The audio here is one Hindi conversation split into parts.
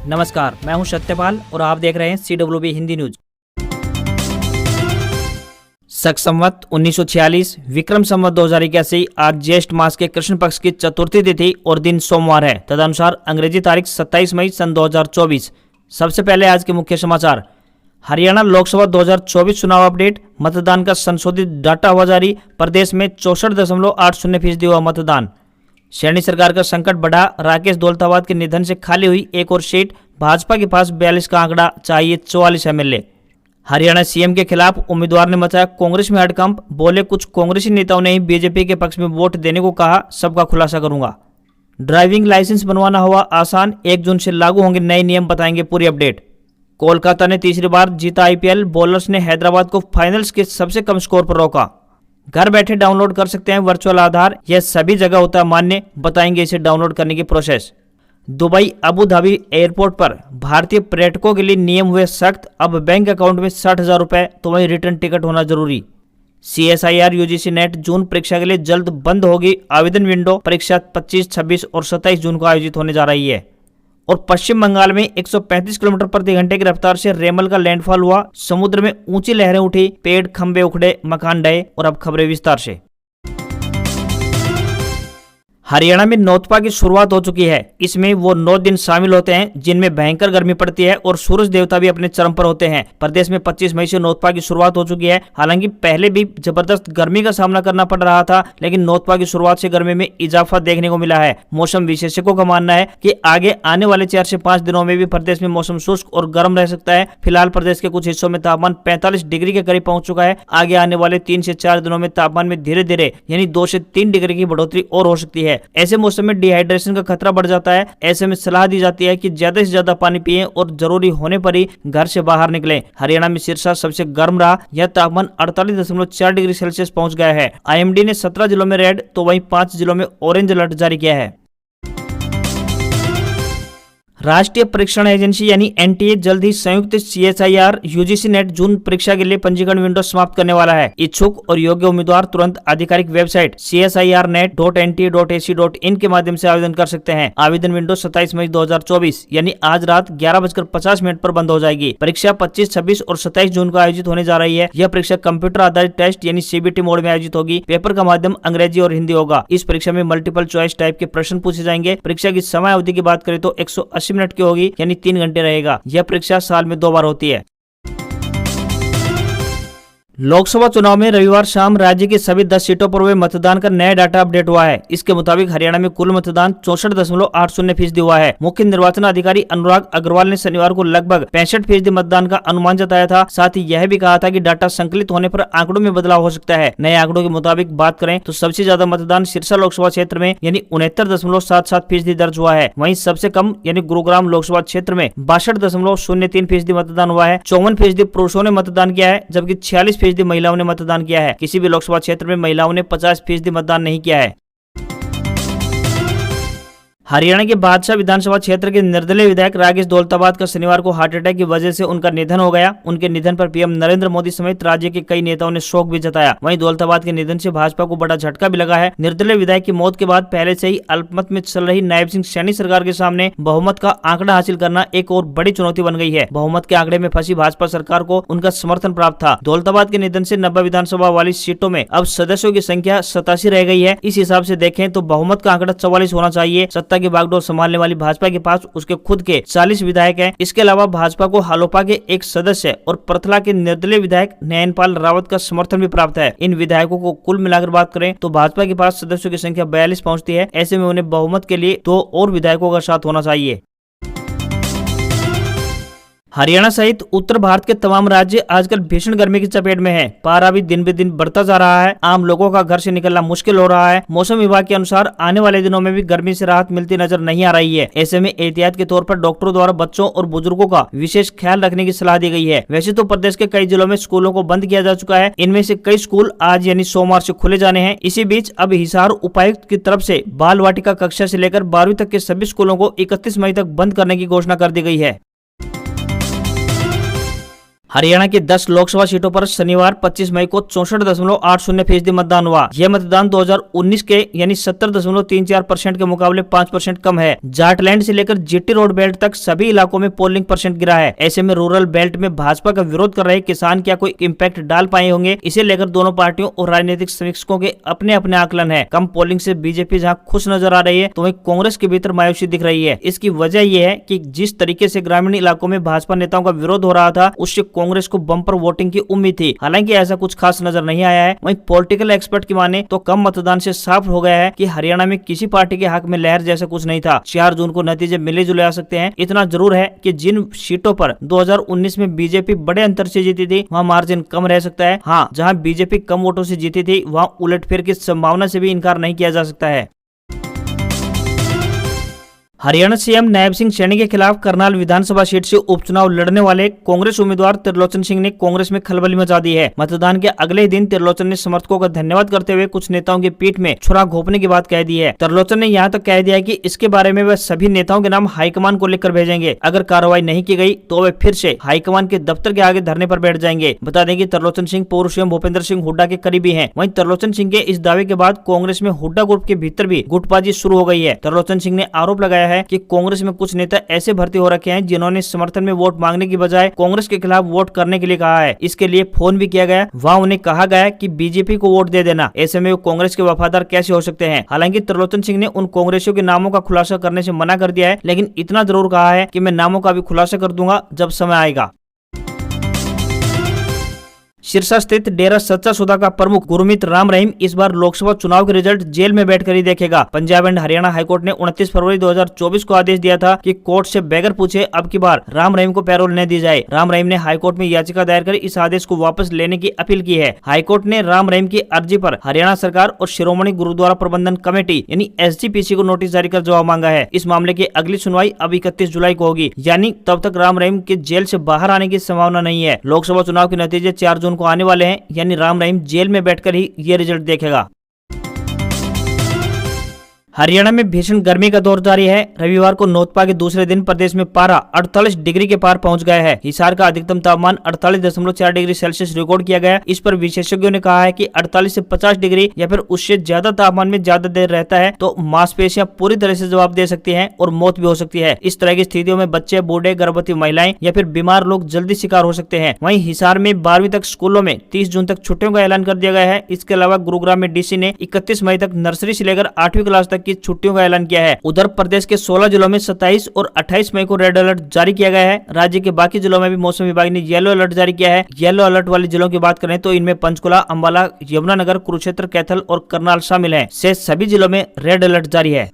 नमस्कार, मैं हूं सत्यपाल और आप देख रहे हैं CWB हिंदी न्यूज। शक संवत 1946 विक्रम संवत 2081 आज ज्येष्ठ मास के कृष्ण पक्ष की चतुर्थी तिथि और दिन सोमवार है। तदनुसार अंग्रेजी तारीख 27 मई सन 2024। सबसे पहले आज के मुख्य समाचार। हरियाणा लोकसभा 2024 चुनाव अपडेट। मतदान का संशोधित डाटा हुआ जारी। प्रदेश में 64.80% हुआ मतदान। सैनी सरकार का संकट बढ़ा। राकेश दौलताबाद के निधन से खाली हुई एक और सीट। भाजपा के पास 42 का आंकड़ा, चाहिए 44 MLA। हरियाणा सीएम के खिलाफ उम्मीदवार ने मचाया कांग्रेस में हड़कंप। बोले कुछ कांग्रेसी नेताओं ने ही बीजेपी के पक्ष में वोट देने को कहा, सबका खुलासा करूंगा। ड्राइविंग लाइसेंस बनवाना हुआ आसान, 1 जून से लागू होंगे नए नियम, बताएंगे पूरी अपडेट। कोलकाता ने तीसरी बार जीता IPL। बॉलर्स ने हैदराबाद को फाइनल्स के सबसे कम स्कोर पर रोका। घर बैठे डाउनलोड कर सकते हैं वर्चुअल आधार, यह सभी जगह होता है मान्य, बताएंगे इसे डाउनलोड करने की process. Dubai Abu Dhabi airport पर भारतीय पर्यटकों के लिए नियम हुए सख्त। अब बैंक अकाउंट में 60,000 रुपए तो वहीं रिटर्न टिकट होना जरूरी। CSIR UGC नेट जून परीक्षा के लिए जल्द बंद होगी आवेदन विंडो। परीक्षा 25, 26 और 27 जून को आयोजित होने जा रही है। और पश्चिम बंगाल में 135 किलोमीटर प्रति घंटे की रफ्तार से रेमल का लैंडफॉल हुआ। समुद्र में ऊंची लहरें उठी, पेड़ खंभे उखड़े, मकान ढहे। और अब खबरें विस्तार से। हरियाणा में नौतपा की शुरुआत हो चुकी है। इसमें वो 9 दिन शामिल होते हैं जिनमें भयंकर गर्मी पड़ती है और सूरज देवता भी अपने चरम पर होते हैं। प्रदेश में 25 मई से नौतपा की शुरुआत हो चुकी है। हालांकि पहले भी जबरदस्त गर्मी का सामना करना पड़ रहा था, लेकिन नौतपा की शुरुआत से गर्मी में इजाफा देखने को मिला है। मौसम विशेषज्ञों का मानना है कि आगे आने वाले 4 से 5 दिनों में भी प्रदेश में मौसम शुष्क और गर्म रह सकता है। फिलहाल प्रदेश के कुछ हिस्सों में तापमान 45 डिग्री के करीब पहुंच चुका है। आगे आने वाले 3 से 4 दिनों में तापमान में धीरे धीरे यानी 2 से 3 डिग्री की बढ़ोतरी और हो सकती है। ऐसे मौसम में डिहाइड्रेशन का खतरा बढ़ जाता है। ऐसे में सलाह दी जाती है कि ज्यादा से ज्यादा पानी पिएं और जरूरी होने पर ही घर से बाहर निकलें। हरियाणा में सिरसा सबसे गर्म रहा। यह तापमान 48.4 डिग्री सेल्सियस पहुंच गया है। IMD ने 17 जिलों में रेड तो वहीं 5 जिलों में ऑरेंज अलर्ट जारी किया है। राष्ट्रीय परीक्षण एजेंसी यानी NTA जल्द ही संयुक्त CSIR UGC नेट जून परीक्षा के लिए पंजीकरण विंडो समाप्त करने वाला है। इच्छुक और योग्य उम्मीदवार तुरंत आधिकारिक वेबसाइट csirnet.nta.ac.in के माध्यम से आवेदन कर सकते हैं। आवेदन विंडो 27 मई 2024 यानी आज रात 11:50 पर बंद हो जाएगी। परीक्षा 25, 26 और 27 जून को आयोजित होने जा रही है। यह परीक्षा कंप्यूटर आधारित टेस्ट यानी CBT मोड में आयोजित होगी। पेपर का माध्यम अंग्रेजी और हिंदी होगा। इस परीक्षा में मल्टीपल चॉइस टाइप के प्रश्न पूछे जाएंगे। परीक्षा की समय अवधि की बात करें तो 180 मिनट की होगी यानी 3 घंटे रहेगा। यह परीक्षा साल में 2 बार होती है। लोकसभा चुनाव में रविवार शाम राज्य की सभी 10 सीटों पर हुए मतदान का नया डाटा अपडेट हुआ है। इसके मुताबिक हरियाणा में कुल मतदान 64.80% हुआ है। मुख्य निर्वाचन अधिकारी अनुराग अग्रवाल ने शनिवार को लगभग 65% मतदान का अनुमान जताया था। साथ ही यह भी कहा था कि डाटा संकलित होने पर आंकड़ों में बदलाव हो सकता है। नए आंकड़ों के मुताबिक बात करें तो सबसे ज्यादा मतदान सिरसा लोकसभा क्षेत्र में यानी 69.77% दर्ज हुआ है। वहीं सबसे कम यानी गुरुग्राम लोकसभा क्षेत्र में 62.03% मतदान हुआ है। 54% पुरुषों ने मतदान किया है, जबकि 46% महिलाओं ने मतदान किया है। किसी भी लोकसभा क्षेत्र में महिलाओं ने 50% मतदान नहीं किया है। हरियाणा के बादशाह विधानसभा क्षेत्र के निर्दलीय विधायक राकेश दौलताबाद का शनिवार को हार्ट अटैक की वजह से उनका निधन हो गया। उनके निधन पर PM नरेंद्र मोदी समेत राज्य के कई नेताओं ने शोक भी जताया। वहीं दौलताबाद के निधन से भाजपा को बड़ा झटका भी लगा है। निर्दलीय विधायक की मौत के बाद पहले से ही अल्पमत में चल रही नायब सिंह सैनी सरकार के सामने बहुमत का आंकड़ा हासिल करना एक और बड़ी चुनौती बन गई है। बहुमत के आंकड़े में फंसी भाजपा सरकार को उनका समर्थन प्राप्त था। दौलताबाद के निधन से 90 विधानसभा वाली सीटों में अब सदस्यों की संख्या 87 रह गई है। इस हिसाब से देखें तो बहुमत का आंकड़ा 44 होना चाहिए। सत्ता की बागडोर संभालने वाली भाजपा के पास उसके खुद के 40 विधायक हैं। इसके अलावा भाजपा को हालोपा के एक सदस्य और प्रथला के निर्दलीय विधायक नयनपाल रावत का समर्थन भी प्राप्त है। इन विधायकों को कुल मिलाकर बात करें तो भाजपा के पास सदस्यों की संख्या 42 पहुंचती है। ऐसे में उन्हें बहुमत के लिए 2 और विधायकों का साथ होना चाहिए। हरियाणा सहित उत्तर भारत के तमाम राज्य आजकल भीषण गर्मी की चपेट में हैं। पारा भी दिन ब दिन बढ़ता जा रहा है। आम लोगों का घर से निकलना मुश्किल हो रहा है। मौसम विभाग के अनुसार आने वाले दिनों में भी गर्मी से राहत मिलती नजर नहीं आ रही है। ऐसे में एहतियात के तौर पर डॉक्टरों द्वारा बच्चों और बुजुर्गों का विशेष ख्याल रखने की सलाह दी गई है। वैसे तो प्रदेश के कई जिलों में स्कूलों को बंद किया जा चुका है। इनमें से कई स्कूल आज यानी सोमवार से खुले जाने हैं। इसी बीच अब हिसार उपायुक्त की तरफ से बाल वाटिका कक्षा से लेकर 12वीं तक के सभी स्कूलों को 31 मई तक बंद करने की घोषणा कर दी गई है। हरियाणा की 10 लोकसभा सीटों पर शनिवार 25 मई को 64.80% मतदान हुआ। यह मतदान 2019 के यानी 70.34% के मुकाबले 5% कम है। जाटलैंड से लेकर जीटी रोड बेल्ट तक सभी इलाकों में पोलिंग परसेंट गिरा है। ऐसे में रूरल बेल्ट में भाजपा का विरोध कर रहे किसान क्या कोई इम्पैक्ट डाल पाए होंगे, इसे लेकर दोनों पार्टियों और राजनीतिक समीक्षकों के अपने अपने आकलन है। कम पोलिंग से बीजेपी जहां खुश नजर आ रही है तो वहीं कांग्रेस के भीतर मायूसी दिख रही है। इसकी वजह यह है कि जिस तरीके से ग्रामीण इलाकों में भाजपा नेताओं का विरोध हो रहा था, उससे कांग्रेस को बम्पर वोटिंग की उम्मीद थी। हालांकि ऐसा कुछ खास नजर नहीं आया है। वहीं पॉलिटिकल एक्सपर्ट की माने तो कम मतदान से साफ हो गया है कि हरियाणा में किसी पार्टी के हक में लहर जैसा कुछ नहीं था। 4 जून को नतीजे मिले जुले आ सकते हैं। इतना जरूर है कि जिन सीटों पर 2019 में बीजेपी बड़े अंतर से जीती थी, वहां मार्जिन कम रह सकता है। हाँ, जहां बीजेपी कम वोटों से जीती थी, वहां उलटफेर की संभावना से भी इनकार नहीं किया जा सकता है। हरियाणा सीएम नायब सिंह सैनी के खिलाफ करनाल विधानसभा सीट से उपचुनाव लड़ने वाले कांग्रेस उम्मीदवार त्रिलोचन सिंह ने कांग्रेस में खलबली मचा दी है। मतदान के अगले ही दिन त्रिलोचन ने समर्थकों का धन्यवाद करते हुए कुछ नेताओं की पीठ में छुरा घोंपने की बात कह दी है। त्रिलोचन ने यहाँ तक कह दिया है कि इसके बारे में वह सभी नेताओं के नाम हाईकमान को लिखकर भेजेंगे। अगर कार्रवाई नहीं की गई तो वे फिर से हाईकमान के दफ्तर के आगे धरने पर बैठ जाएंगे। बता दें कि त्रिलोचन सिंह पूर्व सीएम भूपेंद्र सिंह हुड्डा के करीबी हैं। वहीं त्रिलोचन सिंह के इस दावे के बाद कांग्रेस में हुड्डा ग्रुप के भीतर भी गुटबाजी शुरू हो गई है। त्रिलोचन सिंह ने आरोप लगाया है कि कांग्रेस में कुछ नेता ऐसे भर्ती हो रखे हैं जिन्होंने समर्थन में वोट मांगने की बजाय कांग्रेस के खिलाफ वोट करने के लिए कहा है। इसके लिए फोन भी किया गया। वहां उन्हें कहा गया कि बीजेपी को वोट दे देना। ऐसे में वो कांग्रेस के वफादार कैसे हो सकते हैं। हालांकि त्रिलोचन सिंह ने उन कांग्रेसियों के नामों का खुलासा करने से मना कर दिया है, लेकिन इतना जरूर कहा है कि मैं नामों का भी खुलासा कर दूंगा जब समय आएगा। सिरसा स्थित डेरा सच्चा सौदा का प्रमुख गुरमीत राम रहीम इस बार लोकसभा चुनाव के रिजल्ट जेल में बैठकर ही देखेगा। पंजाब एंड हरियाणा हाईकोर्ट ने 29 फरवरी 2024 को आदेश दिया था कि कोर्ट से बगैर पूछे अब की बार राम रहीम को पैरोल न दी जाए। राम रहीम ने हाईकोर्ट में याचिका दायर कर इस आदेश को वापस लेने की अपील की है। हाईकोर्ट ने राम रहीम की अर्जी पर हरियाणा सरकार और शिरोमणि गुरुद्वारा प्रबंधन कमेटी यानी SGPC को नोटिस जारी कर जवाब मांगा है। इस मामले की अगली सुनवाई अब 31 जुलाई को होगी, यानी तब तक राम रहीम के जेल से बाहर आने की संभावना नहीं है। लोकसभा चुनाव के नतीजे 4 जून को आने वाले हैं, यानी राम रहीम जेल में बैठकर ही ये रिजल्ट देखेगा। हरियाणा में भीषण गर्मी का दौर जारी है। रविवार को नौतपा के दूसरे दिन प्रदेश में पारा 48 डिग्री के पार पहुंच गया है। हिसार का अधिकतम तापमान 48.4 डिग्री सेल्सियस रिकॉर्ड किया गया। इस पर विशेषज्ञों ने कहा है कि 48 से 50 डिग्री या फिर उससे ज्यादा तापमान में ज्यादा देर रहता है तो मांसपेशियां पूरी तरह से जवाब दे सकती हैं और मौत भी हो सकती है। इस तरह की स्थितियों में बच्चे, बूढ़े, गर्भवती महिलाएं या फिर बीमार लोग जल्दी शिकार हो सकते हैं। वहीं हिसार में 12वीं तक स्कूलों में 30 जून तक छुट्टियों का ऐलान कर दिया गया है। इसके अलावा गुरुग्राम में DC ने 31 मई तक नर्सरी से लेकर 8वीं क्लास तक की छुट्टियों का ऐलान किया है। उधर प्रदेश के 16 जिलों में 27 और 28 मई को रेड अलर्ट जारी किया गया है। राज्य के बाकी जिलों में भी मौसम विभाग ने येलो अलर्ट जारी किया है। येलो अलर्ट वाले जिलों की बात करें तो इनमें पंचकुला, अंबाला, यमुनानगर, कुरुक्षेत्र, कैथल और करनाल शामिल हैं। शेष सभी जिलों में रेड अलर्ट जारी है।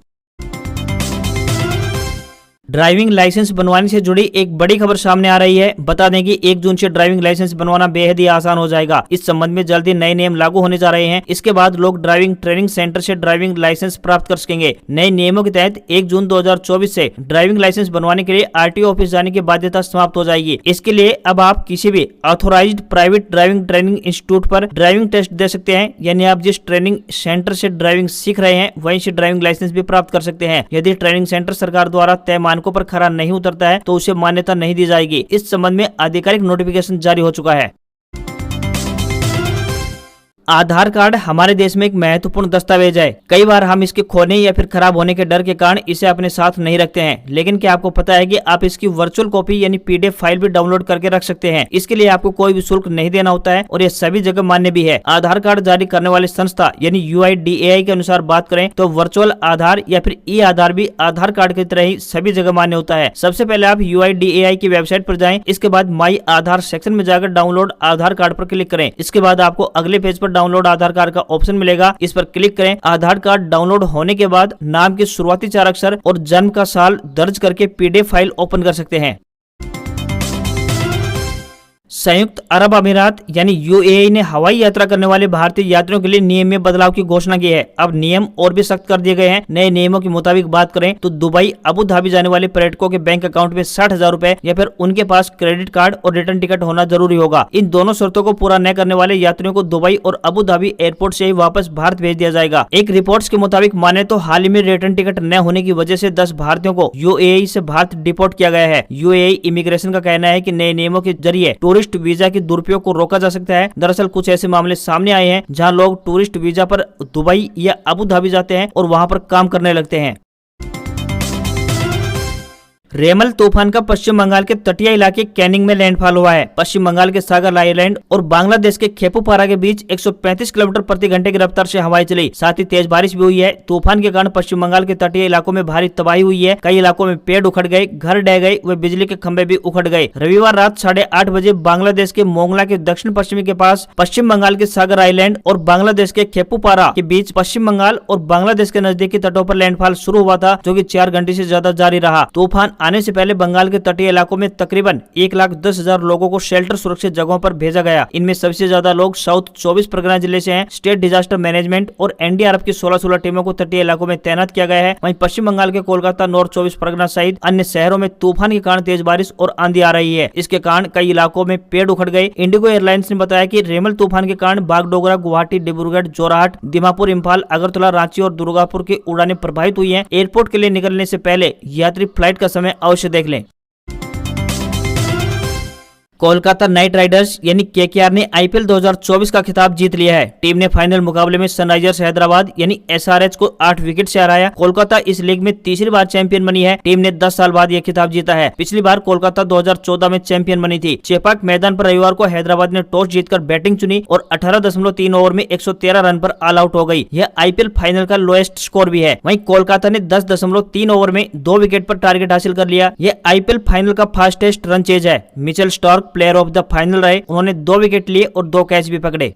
ड्राइविंग लाइसेंस बनवाने से जुड़ी एक बड़ी खबर सामने आ रही है। बता दें कि 1 जून से ड्राइविंग लाइसेंस बनवाना बेहद ही आसान हो जाएगा। इस संबंध में जल्दी नए नियम लागू होने जा रहे हैं। इसके बाद लोग ड्राइविंग ट्रेनिंग सेंटर से ड्राइविंग लाइसेंस प्राप्त कर सकेंगे। नए नियमों के तहत 1 जून 2024 से ड्राइविंग लाइसेंस बनवाने के लिए RTO ऑफिस जाने की बाध्यता समाप्त हो जाएगी। इसके लिए अब आप किसी भी authorised private driving training institute पर ड्राइविंग टेस्ट दे सकते हैं, यानी आप जिस ट्रेनिंग सेंटर से ड्राइविंग सीख रहे हैं वहीं से ड्राइविंग लाइसेंस भी प्राप्त कर सकते हैं। यदि ट्रेनिंग सेंटर सरकार द्वारा तय मानकों पर खरा नहीं उतरता है तो उसे मान्यता नहीं दी जाएगी। इस संबंध में आधिकारिक नोटिफिकेशन जारी हो चुका है। आधार कार्ड हमारे देश में एक महत्वपूर्ण दस्तावेज है। कई बार हम इसके खोने या फिर खराब होने के डर के कारण इसे अपने साथ नहीं रखते हैं, लेकिन क्या आपको पता है कि आप इसकी वर्चुअल कॉपी यानी PDF फाइल भी डाउनलोड करके रख सकते हैं। इसके लिए आपको कोई भी शुल्क नहीं देना होता है और यह सभी जगह मान्य भी है। आधार कार्ड जारी करने वाली संस्था यानी UIDAI के अनुसार बात करें तो वर्चुअल आधार या फिर E-आधार भी आधार कार्ड की तरह ही सभी जगह मान्य होता है। सबसे पहले आप UIDAI की वेबसाइट पर जाएं, इसके बाद माई आधार सेक्शन में जाकर डाउनलोड आधार कार्ड पर क्लिक करें। इसके बाद आपको अगले पेज पर डाउनलोड आधार कार्ड का ऑप्शन मिलेगा। इस पर क्लिक करें। आधार कार्ड डाउनलोड होने के बाद नाम के शुरुआती 4 अक्षर और जन्म का साल दर्ज करके PDF फाइल ओपन कर सकते हैं। संयुक्त अरब अमीरात यानी UAE ने हवाई यात्रा करने वाले भारतीय यात्रियों के लिए नियम में बदलाव की घोषणा की है। अब नियम और भी सख्त कर दिए गए हैं। नए नियमों के मुताबिक बात करें तो दुबई, अबू धाबी जाने वाले पर्यटकों के बैंक अकाउंट में 60,000 रुपए या फिर उनके पास क्रेडिट कार्ड और रिटर्न टिकट होना जरूरी होगा। इन दोनों शर्तों को पूरा न करने वाले यात्रियों को दुबई और अबू धाबी एयरपोर्ट से ही वापस भारत भेज दिया जाएगा। एक रिपोर्ट्स के मुताबिक माने तो हाल ही में रिटर्न टिकट न होने की वजह से 10 भारतीयों को UAE से भारत डिपोर्ट किया गया है। UAE इमिग्रेशन का कहना है कि नए नियमों के जरिए टूरिस्ट टूरिस्ट वीजा के दुरुपयोग को रोका जा सकता है। दरअसल कुछ ऐसे मामले सामने आए हैं जहां लोग टूरिस्ट वीजा पर दुबई या अबू धाबी जाते हैं और वहां पर काम करने लगते हैं। रेमल तूफान का पश्चिम बंगाल के तटीय इलाके कैनिंग में लैंडफॉल हुआ है। पश्चिम बंगाल के सागर आइलैंड और बांग्लादेश के खेपुपारा के बीच 135 किलोमीटर प्रति घंटे की रफ्तार से हवाएं चली। साथ ही तेज बारिश भी हुई है। तूफान के कारण पश्चिम बंगाल के तटीय इलाकों में भारी तबाही हुई है। कई इलाकों में पेड़ उखड़ गए, घर ढह गए व बिजली के खंभे भी उखड़ गए। रविवार रात 8:30 बजे बांग्लादेश के मोंगला के दक्षिण पश्चिमी के पास पश्चिम बंगाल के सागर आइलैंड और बांग्लादेश के खेपुपारा के बीच पश्चिम बंगाल और बांग्लादेश के नजदीकी तटों पर लैंडफॉल शुरू हुआ था, जो कि 4 घंटे से ज्यादा जारी रहा। तूफान आने से पहले बंगाल के तटीय इलाकों में तकरीबन 1,10,000 लोगों को शेल्टर सुरक्षित जगहों पर भेजा गया। इनमें सबसे ज्यादा लोग साउथ 24 परगना जिले से हैं। स्टेट डिजास्टर मैनेजमेंट और एनडीआरएफ की 16 टीमों को तटीय इलाकों में तैनात किया गया है। वहीं पश्चिम बंगाल के कोलकाता, नॉर्थ 24 परगना सहित अन्य शहरों में तूफान के कारण तेज बारिश और आंधी आ रही है। इसके कारण कई इलाकों में पेड़ उखड़ गए। इंडिगो एयरलाइंस ने बताया कि रेमल तूफान के कारण बागडोगरा, गुवाहाटी, डिब्रूगढ़, जोरहाट, दीमापुर, इम्फाल, अगरतला, रांची और दुर्गापुर की उड़ानें प्रभावित हुई हैं। एयरपोर्ट के लिए निकलने से पहले यात्री फ्लाइट का समय अवश्य देख लें। कोलकाता नाइट राइडर्स यानी केकेआर ने आईपीएल 2024 का खिताब जीत लिया है। टीम ने फाइनल मुकाबले में सनराइजर्स हैदराबाद यानी एसआरएच को 8 विकेट से हराया। कोलकाता इस लीग में तीसरी बार चैंपियन बनी है। टीम ने 10 साल बाद यह खिताब जीता है। पिछली बार कोलकाता 2014 में चैंपियन बनी थी। चेपाक मैदान पर रविवार को हैदराबाद ने टॉस जीतकर बैटिंग चुनी और 18.3 ओवर में 113 रन पर ऑल आउट हो गई। यह आईपीएल फाइनल का लोएस्ट स्कोर भी है। वहीं कोलकाता ने 10.3 ओवर में 2 विकेट पर टारगेट हासिल कर लिया। यह आईपीएल फाइनल का फास्टेस्ट रन चेज है। Mitchell Starc player of the final रहे। उन्होंने 2 विकेट लिए और 2 कैच भी पकड़े।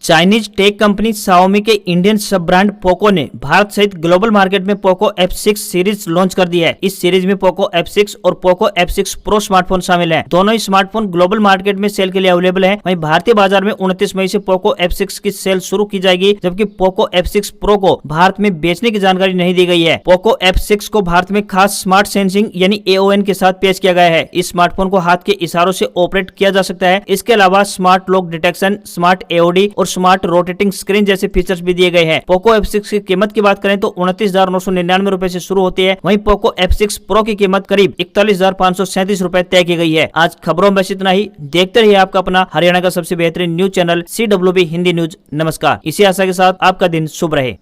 चाइनीज टेक कंपनी Xiaomi के इंडियन सब ब्रांड पोको ने भारत सहित ग्लोबल मार्केट में पोको F6 सीरीज लॉन्च कर दी है। इस सीरीज में पोको F6 और पोको F6 प्रो स्मार्टफोन शामिल हैं। दोनों ही स्मार्टफोन ग्लोबल मार्केट में सेल के लिए अवेलेबल हैं। वहीं भारतीय बाजार में 29 मई से पोको F6 की सेल शुरू की जाएगी, जबकि पोको F6 प्रो को भारत में बेचने की जानकारी नहीं दी गई है। पोको F6 को भारत में खास स्मार्ट सेंसिंग यानी AON के साथ पेश किया गया है। इस स्मार्टफोन को हाथ के इशारों से ऑपरेट किया जा सकता है। इसके अलावा smart lock detection, smart AOD और स्मार्ट रोटेटिंग स्क्रीन जैसे फीचर्स भी दिए गए हैं। पोको F6 की कीमत की बात करें तो 29,999 रुपए से शुरू होती है। वहीं पोको F6 प्रो की कीमत करीब 41,537 रुपए तय की गई है। आज खबरों में बस इतना ही। देखते रहिए आपका अपना हरियाणा का सबसे बेहतरीन news channel CWB Hindi news. नमस्कार। इसी आशा के साथ आपका दिन शुभ रहे।